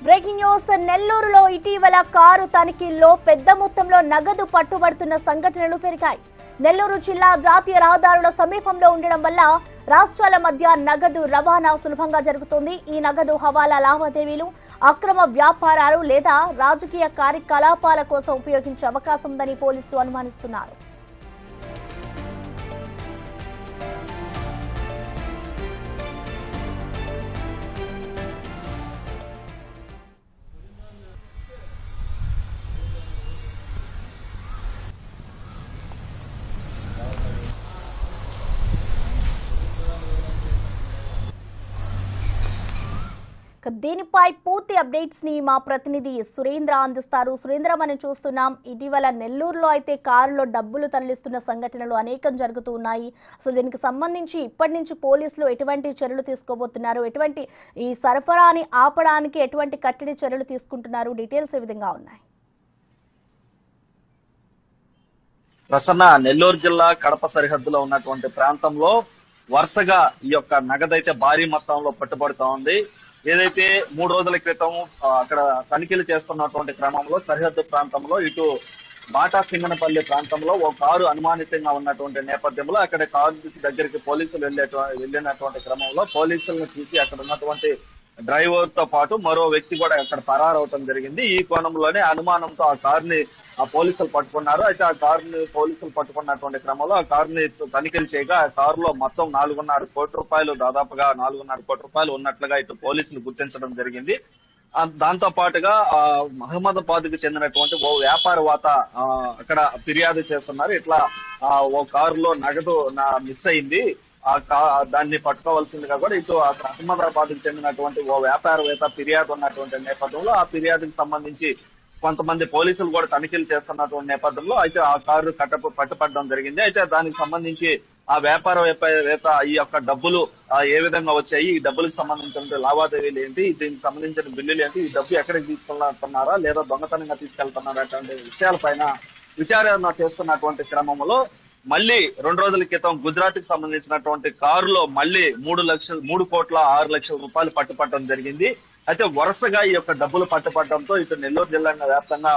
Breaking news నెల్లూరులో ఇటీవల car తనిఖీల్లో పెద్ద మొత్తంలో నగదు పట్టుబడుతున్న సంఘటనలు పెరిగాయి. నెల్లూరు జిల్లా జాతీయ రహదారుల సమీపంలో ఉండడం వల్ల రాష్ట్రాల మధ్య నగదు రవాణా సులభంగా జరుగుతుంది. ఈ నగదు హవాలా లావాదేవీలు, అక్రమ వ్యాపారాలు లేదా రాజకీయ కార్యకలాపాల కోసం ఉపయోగించే అవకాశం ఉందని పోలీసులు అనుమానిస్తున్నారు. దీనిపై పూర్తి అప్డేట్స్ ని మా ప్రతినిధి సురేంద్ర అందిస్తారు. సురేంద్ర, మనం చూస్తున్నాం ఇటీవల నెల్లూరులో అయితే కారులో డబ్బులు తరలిస్తున్న సంఘటనలు అనేకం జరుగుతూ ఉన్నాయి. అసలు దీనికి సంబంధించి ఇప్పటి నుంచి పోలీసులు ఎటువంటి చర్యలు తీసుకోబోతున్నారు, ఎటువంటి ఈ సరఫరాని ఆపడానికి ఎటువంటి కట్టడి చర్యలు తీసుకుంటున్నారు, డీటెయిల్స్ ఏ విధంగా ఉన్నాయి? ప్రసన్న, నెల్లూరు జిల్లా కడప సరిహద్దులో ఉన్నటువంటి ప్రాంతంలో వరుసగా ఈ యొక్క నగదైతే భారీ మొత్తంలో పట్టుబడుతూ ఉంది. ఏదైతే 3 రోజుల క్రితం అక్కడ తనిఖీలు చేస్తున్నటువంటి క్రమంలో సరిహద్దు ప్రాంతంలో ఇటు బాటా సింగనపల్లి ప్రాంతంలో ఓ కారు అనుమానితంగా ఉన్నటువంటి నేపథ్యంలో అక్కడ కారు దగ్గరికి పోలీసులు వెళ్ళినటువంటి క్రమంలో పోలీసులను చూసి అక్కడ ఉన్నటువంటి డ్రైవర్ తో పాటు మరో వ్యక్తి కూడా అక్కడ పరారవటం జరిగింది. ఈ కోణంలోనే అనుమానంతో ఆ కారుని పోలీసులు పట్టుకున్నారు. అయితే ఆ కారుని పోలీసులు పట్టుకున్నటువంటి క్రమంలో ఆ కారుని తనిఖీలు చేయగా ఆ కారులో మొత్తం 4.5 కోట్ల రూపాయలు, దాదాపుగా 4.5 కోట్ల రూపాయలు ఉన్నట్లుగా ఇటు పోలీసులు గుర్తించడం జరిగింది. దాంతో పాటుగా మహమ్మదాబాద్ కు చెందినటువంటి ఓ వ్యాపారవేత్త అక్కడ ఫిర్యాదు చేస్తున్నారు. ఇట్లా ఓ కారులో నగదు మిస్ అయింది, దాన్ని పట్టుకోవాల్సిందిగా కూడా ఇటు అహ్మదాబాద్ కు చెందినటువంటి ఓ వ్యాపారవేత్త ఫిర్యాదు ఉన్నటువంటి నేపథ్యంలో ఆ ఫిర్యాదుకు సంబంధించి కొంతమంది పోలీసులు కూడా తనిఖీలు చేస్తున్నటువంటి నేపథ్యంలో అయితే ఆ కారు పట్టుపడడం జరిగింది. అయితే దానికి సంబంధించి ఆ వ్యాపారవేత్త ఈ యొక్క డబ్బులు ఏ విధంగా వచ్చాయి, ఈ డబ్బులకు సంబంధించిన లావాదేవీలు ఏంటి, దీనికి సంబంధించిన బిల్లులు ఏంటి, ఈ డబ్బు ఎక్కడికి తీసుకెళ్తున్నారా లేదా దొంగతనంగా తీసుకెళ్తున్నారా అటువంటి విషయాలపైన విచారణ చేస్తున్నటువంటి క్రమంలో మళ్ళీ 2 రోజుల క్రితం గుజరాత్ కి సంబంధించినటువంటి కారులో మళ్ళీ 3 కోట్ల 6 లక్షల రూపాయలు పట్టుపట్టడం జరిగింది. అయితే వరుసగా ఈ యొక్క డబ్బులు పట్టుపట్టడంతో ఇటు నెల్లూరు జిల్లా వ్యాప్తంగా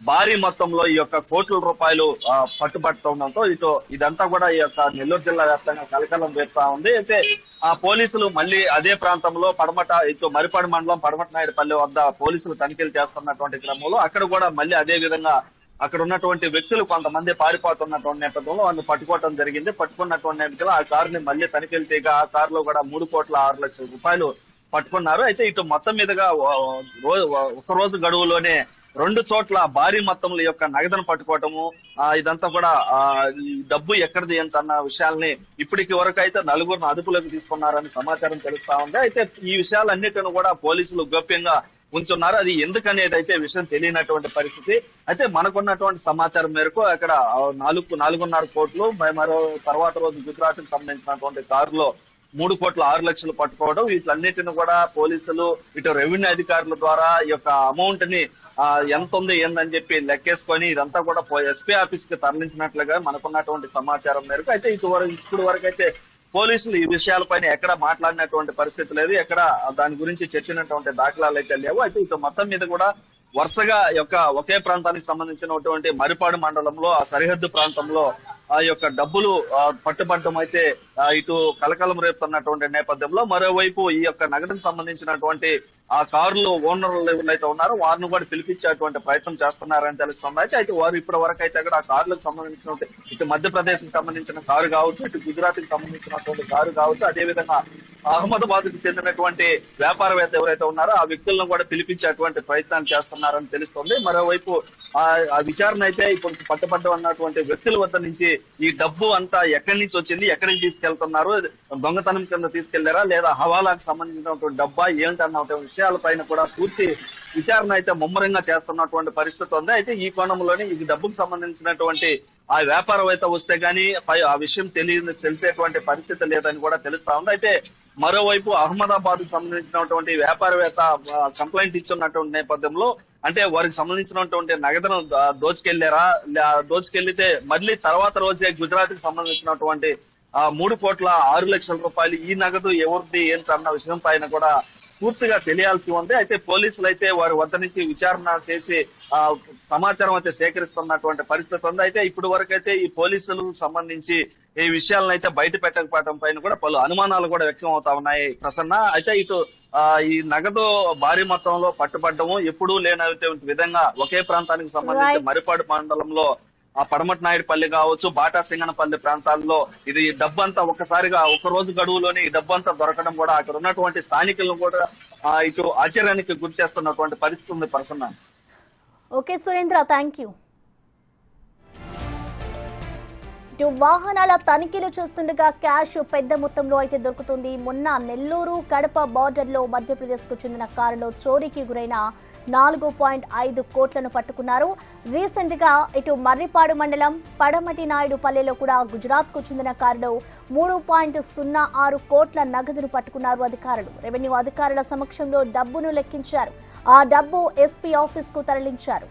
భారీ మొత్తంలో ఈ యొక్క కోట్ల రూపాయలు పట్టుబట్టడంతో ఇటు ఇదంతా కూడా ఈ యొక్క నెల్లూరు జిల్లా వ్యాప్తంగా కలకలం రేపుతా ఉంది. అయితే ఆ పోలీసులు మళ్ళీ అదే ప్రాంతంలో ఇటు మరిపాడు మండలం పడమట నాయుడుపల్లి వద్ద పోలీసులు తనిఖీలు చేస్తున్నటువంటి క్రమంలో అక్కడ కూడా మళ్ళీ అదే విధంగా అక్కడ ఉన్నటువంటి వ్యక్తులు కొంతమంది పారిపోతున్నటువంటి నేపథ్యంలో వాళ్ళు పట్టుకోవడం జరిగింది. పట్టుకున్నటువంటి నేపథ్యంలో ఆ కారుని మళ్ళీ తనిఖీలు చేయగా ఆ కారులో కూడా 3 కోట్ల 6 లక్షల రూపాయలు పట్టుకున్నారు. అయితే ఇటు మొత్తం మీదుగా ఒక రోజు గడువులోనే 2 చోట్ల భారీ మొత్తంలో యొక్క నగదును పట్టుకోవటము, ఇదంతా కూడా ఈ డబ్బు ఎక్కడిది అన్న విషయాల్ని ఇప్పటికి వరకు అయితే 4 అదుపులోకి తీసుకున్నారని సమాచారం తెలుస్తా ఉంది. అయితే ఈ విషయాలన్నిటిని కూడా పోలీసులు గోప్యంగా ఉంచున్నారు. అది ఎందుకనేది అయితే విషయం తెలియనటువంటి పరిస్థితి. అయితే మనకున్నటువంటి సమాచారం మేరకు అక్కడ 4.5 కోట్లు, మరో తర్వాత రోజు గుజరాత్ కు సంబంధించినటువంటి కారులో 3 కోట్ల 6 లక్షలు పట్టుకోవడం, వీటన్నిటిని కూడా పోలీసులు ఇటు రెవెన్యూ అధికారుల ద్వారా ఈ యొక్క అమౌంట్ ని ఎంత ఉంది ఏందని చెప్పి లెక్కేసుకొని ఇదంతా కూడా ఎస్పీ ఆఫీస్ కి తరలించినట్లుగా మనకున్నటువంటి సమాచారం మేరకు అయితే ఇప్పుడు వరకు అయితే పోలీసులు ఈ విషయాలపైన ఎక్కడ మాట్లాడినటువంటి పరిస్థితి లేదు, ఎక్కడ దాని గురించి చర్చినటువంటి దాఖలాలు అయితే లేవు. అయితే ఇటు మొత్తం మీద కూడా వరుసగా ఒకే ప్రాంతానికి సంబంధించినటువంటి మరిపాడు మండలంలో ఆ సరిహద్దు ప్రాంతంలో ఆ యొక్క డబ్బులు పట్టుబట్టడం అయితే ఇటు కలకలం రేపుతున్నటువంటి నేపథ్యంలో మరోవైపు ఈ యొక్క నగదుకు సంబంధించినటువంటి ఆ కారులో ఓనర్లు ఎవరైతే ఉన్నారో వారిని కూడా పిలిపించేటువంటి ప్రయత్నం చేస్తున్నారని తెలుస్తుంది. అయితే వారు ఇప్పటి వరకు అయితే అక్కడ ఆ కారులకు సంబంధించినటువంటి ఇటు మధ్యప్రదేశ్ కి సంబంధించిన కారు కావచ్చు, ఇటు గుజరాత్ కి సంబంధించినటువంటి కారు కావచ్చు, అదేవిధంగా అహ్మదాబాద్ కు చెందినటువంటి వ్యాపారవేత్త ఎవరైతే ఉన్నారో ఆ వ్యక్తులను కూడా పిలిపించేటువంటి ప్రయత్నాలు చేస్తున్నారని తెలుస్తుంది. మరోవైపు ఆ విచారణ అయితే ఇప్పుడు పట్టుబడ్డ వ్యక్తుల వద్ద నుంచి ఈ డబ్బు అంతా ఎక్కడి నుంచి వచ్చింది, ఎక్కడికి తీసుకెళ్తున్నారు, దొంగతనం కింద తీసుకెళ్లారా లేదా హవాలాకు సంబంధించినటువంటి డబ్బా ఏంటన్న విషయాలపైన కూడా పూర్తి విచారణ అయితే ముమ్మరంగా చేస్తున్నటువంటి పరిస్థితి ఉంది. అయితే ఈ కోణంలోనే ఇది డబ్బుకు సంబంధించినటువంటి ఆ వ్యాపారవేత్త వస్తే గానీ ఆ విషయం తెలిసేటువంటి పరిస్థితి లేదని కూడా తెలుస్తా ఉంది. అయితే మరోవైపు అహ్మదాబాద్ కు సంబంధించినటువంటి వ్యాపారవేత్త కంప్లైంట్ ఇచ్చినటువంటి నేపథ్యంలో అంటే వారికి సంబంధించినటువంటి నగదును దోచుకెళ్లితే మళ్ళీ తర్వాత రోజే గుజరాత్ కి సంబంధించినటువంటి 3 కోట్ల 6 లక్షల రూపాయలు ఈ నగదు ఎవరిది ఏంటన్న విషయం పైన కూడా పూర్తిగా తెలియాల్సి ఉంది. అయితే పోలీసులు అయితే వారి వద్ద నుంచి విచారణ చేసి సమాచారం అయితే సేకరిస్తున్నటువంటి పరిస్థితి ఉంది. అయితే ఇప్పటి వరకు అయితే ఈ పోలీసులకు సంబంధించి ఈ విషయాలను అయితే బయట పెట్టకపోవడం పైన కూడా పలు అనుమానాలు కూడా వ్యక్తం అవుతా ఉన్నాయి ప్రసన్న. అయితే ఇటు ఈ నగదు భారీ మొత్తంలో పట్టుబడ్డము ఎప్పుడూ లేనటువంటి విధంగా ఒకే ప్రాంతానికి సంబంధించి మరిపాడు మండలంలో ఆ పడమటి నాయుడుపల్లి కావచ్చు, బాటా సింగనపల్లి ప్రాంతాల్లో ఇది డబ్బంతా ఒక్కసారిగా ఒక రోజు గడువులోనే ఈ డబ్బంతా దొరకడం కూడా అక్కడ ఉన్నటువంటి స్థానికులను కూడా ఇటు ఆశ్చర్యానికి గురి చేస్తున్నటువంటి పరిస్థితి ఉంది Prasanna. Okay Surendra, thank you. ఇటు వాహనాల తనిఖీలు చేస్తుండగా క్యాష్ పెద్ద మొత్తంలో అయితే దొరుకుతుంది. మొన్న నెల్లూరు కడప బార్డర్లో మధ్యప్రదేశ్ కు చెందిన కారులో చోరీకి గురైన 4.5 కోట్లను పట్టుకున్నారు. రీసెంట్ గా ఇటు మర్రిపాడు మండలం పడమటి నాయుడుపల్లెలో కూడా గుజరాత్ కు చెందిన కారులో 3.06 కోట్ల నగదును పట్టుకున్నారు అధికారులు. రెవెన్యూ అధికారుల సమక్షంలో డబ్బును లెక్కించారు. ఆ డబ్బు ఎస్పీ ఆఫీస్ కు తరలించారు.